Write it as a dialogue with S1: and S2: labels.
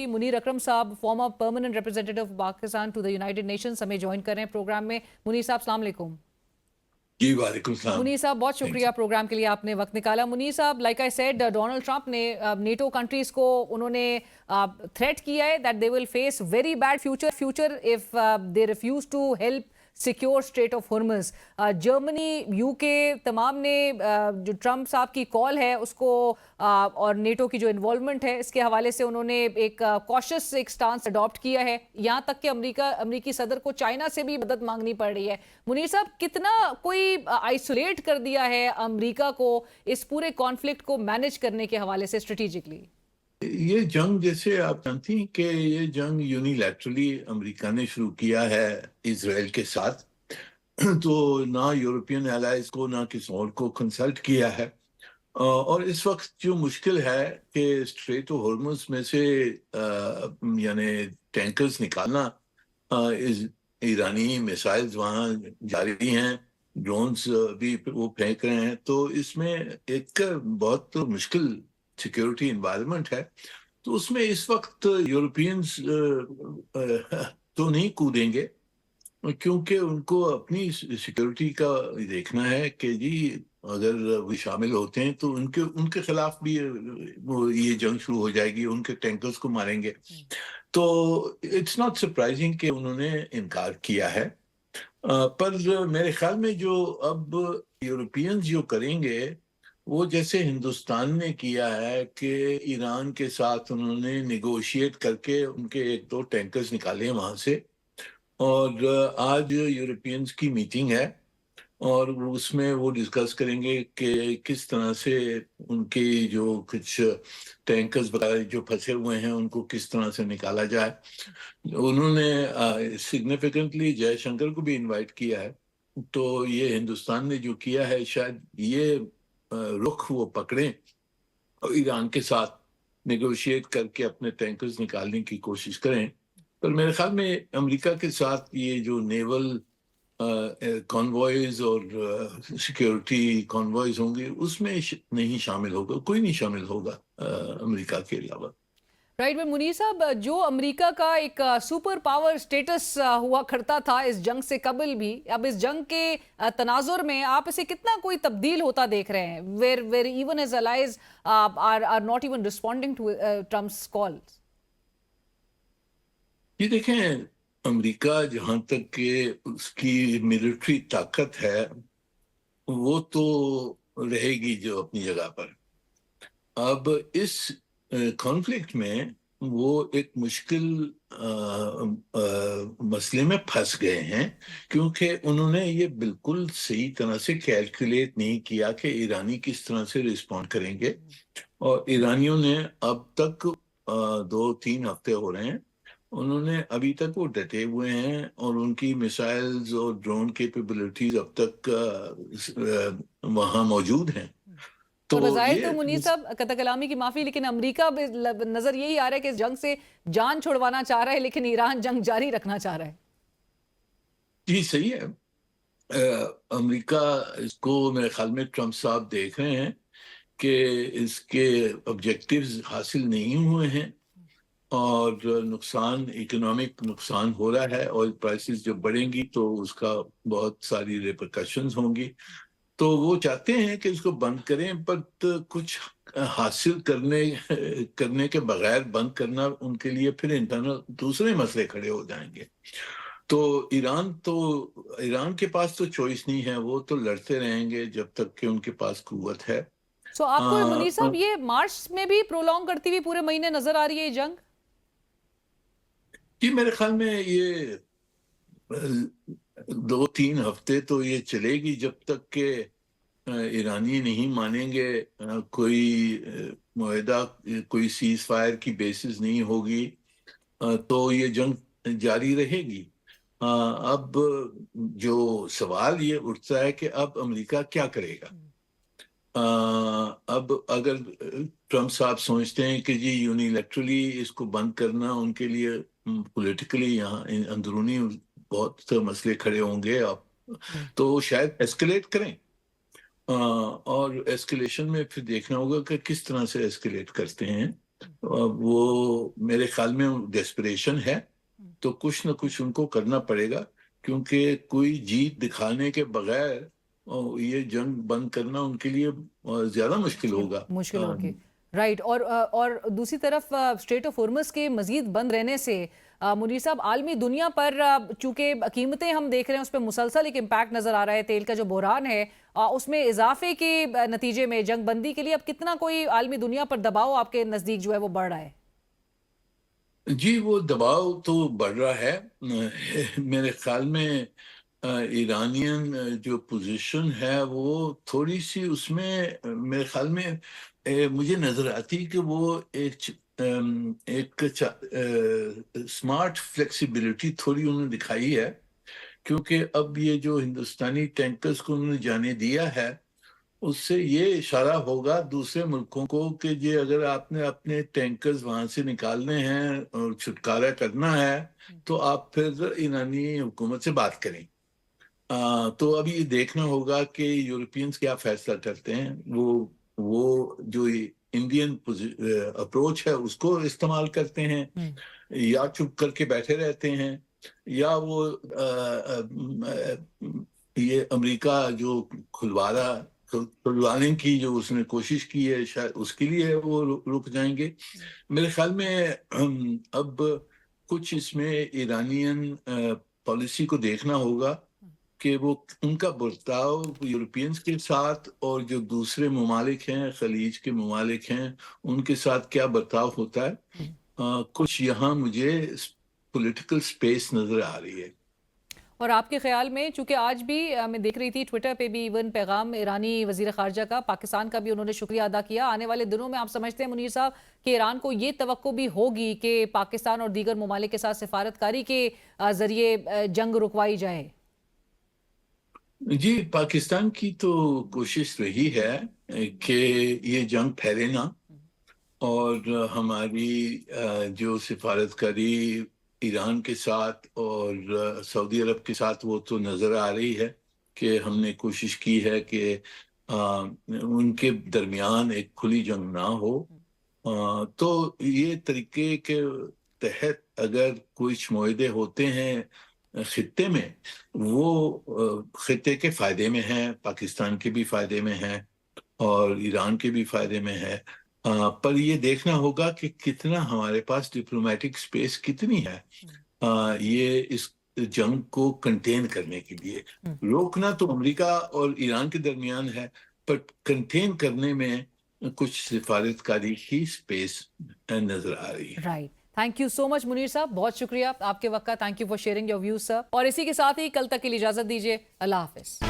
S1: होगी। मुनीर अकरम साहब, former permanent representative Pakistan to the United Nations, हमें ज्वाइन कर रहे हैं प्रोग्राम में। मुनीर साहब, अस्सलाम वालेकुम।
S2: जी वालेकुम सलाम।
S1: मुनीर साहब, बहुत शुक्रिया प्रोग्राम के लिए आपने वक्त निकाला। मुनीर साहब, like I said, Donald Trump ने नेटो कंट्रीज को उन्होंने थ्रेट किया है that they will face very bad future if they refuse to help secure strait of Hormuz. Germany, UK, तमाम ने जो ट्रंप साहब की कॉल है उसको और नेटो की जो इन्वॉल्वमेंट है इसके हवाले से उन्होंने एक कॉशियस एक स्टांस अडॉप्ट किया है। यहाँ तक कि अमरीकी सदर को चाइना से भी मदद मांगनी पड़ रही है। मुनीर साहब, कितना कोई आइसोलेट कर दिया है अमरीका को इस पूरे कॉन्फ्लिक्ट को मैनेज करने के हवाले से स्ट्रेटेजिकली?
S2: ये जंग, जैसे आप जानती हैं कि ये जंग यूनिलैटरली अमेरिका ने शुरू किया है इजराइल के साथ। तो ना यूरोपियन एलाइज को ना किसी और को कंसल्ट किया है। और इस वक्त जो मुश्किल है कि स्ट्रेट ऑफ हॉर्मुज में से यानी टैंकर्स निकालना, ईरानी मिसाइल्स वहाँ जारी हैं, ड्रोन्स भी वो फेंक रहे हैं, तो इसमें एक बहुत मुश्किल सिक्योरिटी इन्वायरमेंट है। तो उसमें इस वक्त यूरोपियंस तो नहीं कूदेंगे, क्योंकि उनको अपनी सिक्योरिटी का देखना है कि जी अगर वो शामिल होते हैं तो उनके उनके खिलाफ भी वो ये जंग शुरू हो जाएगी, उनके टैंकर्स को मारेंगे। तो इट्स नॉट सरप्राइजिंग कि उन्होंने इनकार किया है। पर मेरे ख्याल में जो अब यूरोपियंस जो करेंगे वो जैसे हिंदुस्तान ने किया है कि ईरान के साथ उन्होंने निगोशिएट करके उनके एक दो टैंकर्स निकाले वहां से। और आज यूरोपियंस की मीटिंग है और उसमें वो डिस्कस करेंगे कि किस तरह से उनके जो कुछ टैंकर्स वगैरह जो फंसे हुए हैं उनको किस तरह से निकाला जाए। उन्होंने सिग्निफिकेंटली जयशंकर को भी इनवाइट किया है। तो ये हिंदुस्तान ने जो किया है शायद ये रुख वो पकड़ें और ईरान के साथ नेगोशिएट करके अपने टैंकर्स निकालने की कोशिश करें। पर मेरे ख्याल में अमेरिका के साथ ये जो नेवल कॉन्वॉयज और सिक्योरिटी कॉन्वॉयज होंगे उसमें नहीं शामिल होगा, कोई नहीं शामिल होगा अमेरिका के अलावा।
S1: राइट में मुनीर साहब, जो अमेरिका का एक सुपर पावर स्टेटस हुआ करता था इस जंग से कबल भी, अब इस जंग के तनाजुर में आप इसे कितना कोई तब्दील होता देख रहे हैं? Where even his allies are not even responding to Trump's calls.
S2: ये देखें, अमेरिका जहां तक के उसकी मिलिट्री ताकत है वो तो रहेगी जो अपनी जगह पर। अब इस कॉन्फ्लिक्ट में वो एक मुश्किल मसले में फंस गए हैं, क्योंकि उन्होंने ये बिल्कुल सही तरह से कैलकुलेट नहीं किया कि ईरानी किस तरह से रिस्पॉन्ड करेंगे। और ईरानियों ने अब तक 2-3 हफ्ते हो रहे हैं, उन्होंने अभी तक वो डटे हुए हैं और उनकी मिसाइल्स और ड्रोन कैपेबिलिटीज अब तक वहां मौजूद हैं। तो
S1: और बज़ाहिर
S2: ये
S1: तो मुनीर साहब, कतई कलामी की माफी, लेकिन अमेरिका नजर यही आ रहा है कि इस जंग से जान छुड़वाना चाह रहा है, लेकिन ईरान जंग जारी रखना चाह रहा है।
S2: जी सही है। अमेरिका इसको मेरे ख्याल में ट्रम्प साहब देख रहे हैं कि इसके ऑब्जेक्टिव्स हासिल नहीं हुए हैं और नुकसान, इकोनॉमिक नुकसान हो रहा है। ऑयल प्राइसेस जब बढ़ेंगी तो उसका बहुत सारी रिपरकशंस होंगी। तो वो चाहते हैं कि इसको बंद करें, पर कुछ हासिल करने के बगैर बंद करना उनके लिए फिर इंटरनल दूसरे मसले खड़े हो जाएंगे। तो ईरान के पास तो चॉइस नहीं है, वो तो लड़ते रहेंगे जब तक कि उनके पास कुव्वत है।
S1: सो आपको मुनीर साहब ये मार्च में भी प्रोलॉन्ग करती हुई पूरे महीने नजर आ रही है ये जंग?
S2: जी मेरे ख्याल में ये 2-3 हफ्ते तो ये चलेगी जब तक के ईरानी नहीं मानेंगे, कोई मुआहदा, कोई सीज फायर की बेसिस नहीं होगी, तो ये जंग जारी रहेगी। अब जो सवाल ये उठता है कि अब अमेरिका क्या करेगा। अब अगर ट्रम्प साहब सोचते हैं कि जी यूनिलैटरली इसको बंद करना उनके लिए पॉलिटिकली यहाँ अंदरूनी बहुत मसले खड़े होंगे, अब तो शायद एस्केलेट करें। और एस्केलेशन में फिर देखना होगा कि किस तरह से एस्केलेट करते हैं। وہ میرے خیال میں ڈیسپریشن ہے، تو کچھ نہ کچھ ان کو کرنا پڑے گا، کیونکہ کوئی جیت دکھانے کے بغیر یہ جنگ بند کرنا ان کے لیے زیادہ مشکل ہوگا۔
S1: مشکل ہوگی، رائٹ۔ اور دوسری طرف اسٹریٹ آف ہورمز کے مزید بند رہنے سے منیر صاحب عالمی دنیا پر چونکہ قیمتیں ہم دیکھ رہے ہیں اس پہ مسلسل ایک امپیکٹ نظر آ رہا ہے، تیل کا جو بحران ہے اس میں اضافے کے نتیجے میں جنگ بندی کے لیے اب کتنا کوئی عالمی دنیا پر دباؤ آپ کے نزدیک جو ہے وہ بڑھ رہا ہے؟
S2: جی وہ دباؤ تو بڑھ رہا ہے، میرے خیال میں ایرانین جو پوزیشن ہے وہ تھوڑی سی اس میں میرے خیال میں مجھے نظر آتی کہ وہ ایک سمارٹ فلیکسیبلٹی تھوڑی انہوں نے دکھائی ہے، کیونکہ اب یہ جو ہندوستانی ٹینکرز کو انہوں نے جانے دیا ہے اس سے یہ اشارہ ہوگا دوسرے ملکوں کو کہ یہ اگر آپ نے اپنے ٹینکرز وہاں سے نکالنے ہیں اور چھٹکارا کرنا ہے تو آپ پھر ایرانی حکومت سے بات کریں۔ تو ابھی یہ دیکھنا ہوگا کہ یورپینز کیا فیصلہ کرتے ہیں، وہ جو انڈین اپروچ ہے اس کو استعمال کرتے ہیں یا چپ کر کے بیٹھے رہتے ہیں، یا وہ یہ امریکہ جو کھلوانے کی جو اس نے کوشش کی ہے شاید اس کے لیے وہ رک جائیں گے۔ میرے خیال میں اب کچھ اس میں ایرانین پالیسی کو دیکھنا ہوگا کہ وہ ان کا برتاؤ یورپینز کے ساتھ اور جو دوسرے ممالک ہیں، خلیج کے ممالک ہیں، ان کے ساتھ کیا برتاؤ ہوتا ہے۔ کچھ یہاں مجھے پولیٹیکل سپیس نظر آ رہی ہے۔
S1: اور آپ کے خیال میں چونکہ آج بھی میں دیکھ رہی تھی ٹویٹر پہ بھی ایون پیغام ایرانی وزیر خارجہ کا، پاکستان کا بھی انہوں نے شکریہ ادا کیا، آنے والے دنوں میں آپ سمجھتے ہیں منیر صاحب کہ ایران کو یہ توقع بھی ہوگی کہ پاکستان اور دیگر ممالک کے ساتھ سفارتکاری کے ذریعے جنگ رکوائی جائے؟
S2: جی پاکستان کی تو کوشش رہی ہے کہ یہ جنگ پھیلے نہ، اور ہماری جو سفارتکاری ایران کے ساتھ اور سعودی عرب کے ساتھ وہ تو نظر آ رہی ہے کہ ہم نے کوشش کی ہے کہ ان کے درمیان ایک کھلی جنگ نہ ہو۔ تو یہ طریقے کے تحت اگر کچھ معاہدے ہوتے ہیں خطے میں، وہ خطے کے فائدے میں ہیں، پاکستان کے بھی فائدے میں ہیں اور ایران کے بھی فائدے میں ہے، پر یہ دیکھنا ہوگا کہ کتنا ہمارے پاس ڈپلومیٹک سپیس کتنی ہے یہ اس جنگ کو کنٹین کرنے کے لیے۔ روکنا تو امریکہ اور ایران کے درمیان ہے، پر کنٹین کرنے میں کچھ سفارتکاری کی سپیس نظر آ رہی ہے۔
S1: Right, thank you so much Munir صاحب، بہت شکریہ آپ کے وقت کا، thank you for sharing your views sir. اور اسی کے ساتھ ہی کل تک کے لیے اجازت دیجیے، اللہ حافظ۔